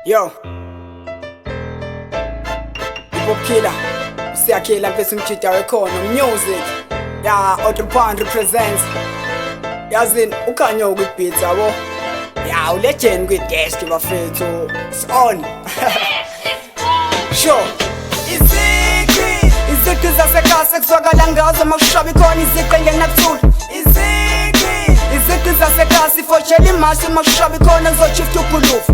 Yo, hip-hop killer, Izigqi bese umjida wekhona music. Ya, Autobahn represents. Yazini ukhanyo kwi-beats yabo. Ya, ulegend kwi-desk bafethu. It's on. Sure. Izigqi zasekhaya sekuzwakala ngazo makushaba ikhona izigqi engenakuthula. Izigqi zasekhaya sifotshela imasi makushaba ikhona kuzoshifta ugulufu.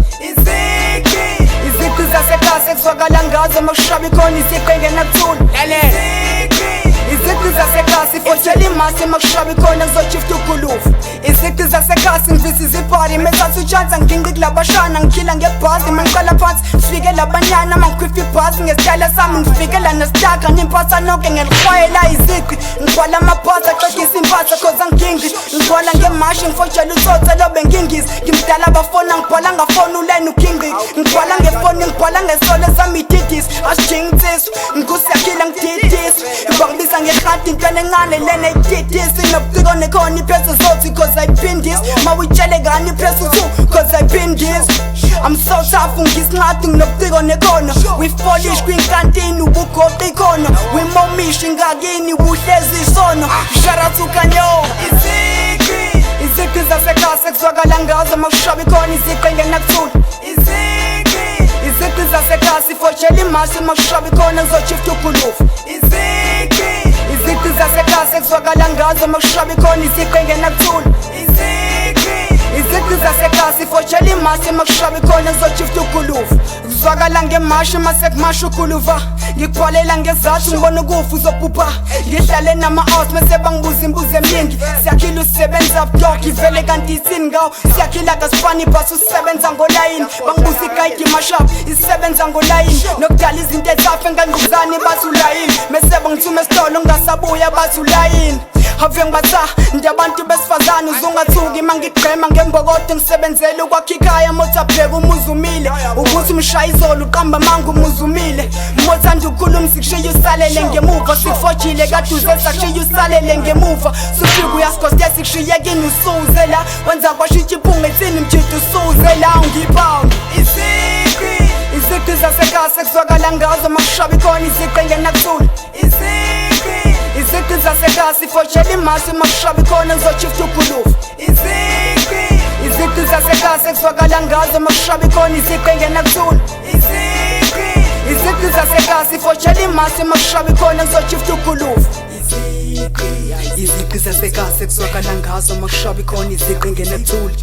Izigqi zasekhaya sekuzwakala ngazo makushaba ikhona izigqi engenakuthula. Izigqi zasekhaya sifotshela imasi makushaba ikhona kuzoshifta ugulufu. Izigqi zasekhaya singivisa ipari mesathu chance nginqi kulabashana ngikhila ngebhasi mangiqala phansi sifike labanyana mangikhwifa ibhasi ngesitayela sami ngifikela nesitaka ngimphatha nonke ngelikhwayela izigqi ngigwala amabhasi aqedisa impatha cause angingqi ngigwala ngemashi ngifotshela utsotsa lobe ngingisi ngimdala abafona ngibhala ngafona ulene ukingqi ngigwala ngefoni ngibhala ngesolo sami ididisi asijingi insisu ngikusiyakhila ngididisi bangibisa ngerhadi intwana encane lena ididisi nobuciko nekhona ipheso zothi cause I been this mawuyitshele kani press u2 cause I been this I'm so tough ngisinqadi nginobuciko nekhona we polish kwinkantini ubugoqi ikhona we momish ngakini uhlezi isono shout out to Kanyo. Izigqi zasekhaya sekuzwakala ngazo makushaba ikhona izigqi engenakuthula. Izigqi zasekhaya sifotshela imasi makushaba ikhona kuzoshifta ugulufu. Izigqi zasekhaya sekuzwakala ngazo makushaba ikhona izigqi engenakuthula. Izigqi zasekhaya sifotshela imasi makushaba ikhona kuzoshifta ugulufu. Kuzwakala ngemashi masekumasha uguluva ngikuphalela ngezathu ngibona ukufa uzobhubha ngihlale nama-out mese bangibuza imbuzo eminingi siyakhila usebenza budok ivele kanti isini ngawo siyakhila kasifani ibhasi usebenza ngolayini bangibuza igayidi mashap isebenza ngolayini nokudala izinto ezafe engangquzane bathi ulayini mese bangithuma esitolo ngingasabuya bathi ulayini ave ngibatha ndabantu besifazane uzungathuki mangigqema ngembokodo ngisebenzela ukwakha ikhaya motabheka umuzi umile ukuthi umshaya izolo uqamba manga umuzi umile mothanda ukhuluma sikushiya usalele ngemuva sikufojile kade uze sakushiya usalele ngemuva sufika uyasikhoste sikushiyekini usuze la wenza kwashintsha iphunga ethini mjida usuze la ungiphawu. Izigqi zasekhaya sekuzwakala ngazo makushaba ikhona izigqi engenakuthula. Izigqi zasekhaya sifotshela imasi makushaba ikhona kuzoshifta ugulufu. Izigqi zasekhaya sekuzwakala ngazo makushaba ikhona izigqi engenakuthula. Izigqi zasekhaya sifotshela imasi makushaba ikhona kuzoshifta ugulufu. Izigqi zasekhaya sekuzwakala ngazo makushaba ikhona izigqi engenakuthula.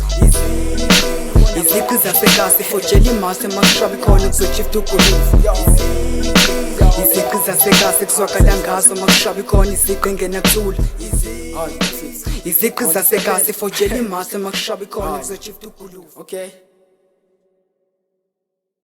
Izigqi zasekhaya sifotshela imasi makushaba ikhona kuzoshifta ugulufu. Izigqi zasekhaya sekuzwakala ngazo makushaba ikhona izigqi engenakuthula. Izigqi zasekhaya sifotshela imasi makushaba ikhona kuzoshifta ugulufu. Okay.